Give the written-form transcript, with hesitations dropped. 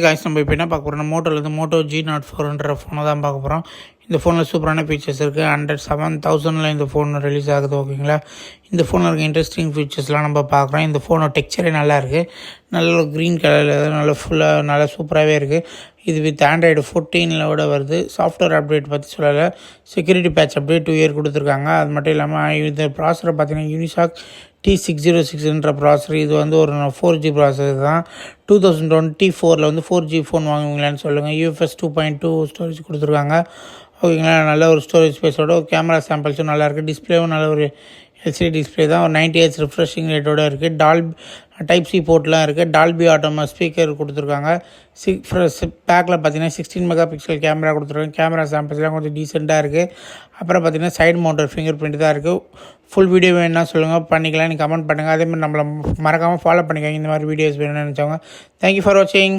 Guys நம்ம இப்போ என்ன பார்க்க போகிறோம், மோட்டோலேருந்து மோட்டோ G04 ஃபோனை தான் பார்க்க போகிறோம். இந்த ஃபோனில் சூப்பரான ஃபீச்சர்ஸ் இருக்குது. 107,000 இந்த ஃபோன் ரிலீஸ் ஆகுது. ஓகேங்களா, இந்த ஃபோனில் இருக்க இன்ட்ரெஸ்டிங் ஃபீச்சர்ஸ்லாம் நம்ம பார்க்குறோம். இந்த ஃபோனோட டெக்ஸ்சரே நல்லா இருக்குது. நல்ல க்ரீன் கலரில் நல்ல ஃபுல்லாக நல்லா சூப்பராகவே இருக்குது. இது வித் ஆண்ட்ராய்டு 14 வருது. சாஃப்ட்வேர் அப்டேட் பற்றி சொல்லலை. செக்யூரிட்டி பேட்ச் அப்டேட் 2 இயர் கொடுத்துருக்காங்க. அது மட்டும் இல்லாமல் இந்த ப்ராசரை பார்த்தீங்கன்னா யூனிசாக் T606 ப்ராசர். இது வந்து ஒரு 4G ப்ராசர் தான். 2024 வந்து 4G ஃபோன் வாங்குவீங்களான்னு சொல்லுங்கள். UFS 2.2 ஸ்டோரேஜ் கொடுத்துருக்காங்க. ஓகேங்களா, நல்ல ஒரு ஸ்டோரேஜ் ஸ்பேஸோட கேமரா சாம்பிள்ஸும் நல்லாயிருக்கு. டிஸ்பிளேவும் நல்ல ஒரு எல்சிடி டிஸ்பிளே தான். ஒரு 90 Hz ரிஃப்ரெஷிங் ரேட்டோடு இருக்குது. டைப்-C போர்ட்லாம் இருக்குது. டால்பி ஆட்டோமா ஸ்பீக்கர் கொடுத்துருக்காங்க. பேக்கில் பார்த்தீங்கன்னா 16 மெகா பிக்சல் கேமரா கொடுத்துருக்காங்க. கேமரா சாம்பிள்ஸ்லாம் கொஞ்சம் டீசெண்டாக இருக்குது. அப்புறம் பார்த்தீங்கன்னா சைடு மவுண்டர் ஃபிங்கர் பிரிண்ட் தான் இருக்குது. ஃபுல் வீடியோ வேணும்னா சொல்லுங்கள், பண்ணிக்கலாம். நீங்கள் கமெண்ட் பண்ணுங்கள். அதேமாதிரி நம்மளை மறக்காமல் ஃபாலோ பண்ணிக்கோங்க. இந்த மாதிரி வீடியோஸ் வேணும்னு நினச்சவங்க. தேங்க்யூ ஃபார் வாட்சிங்.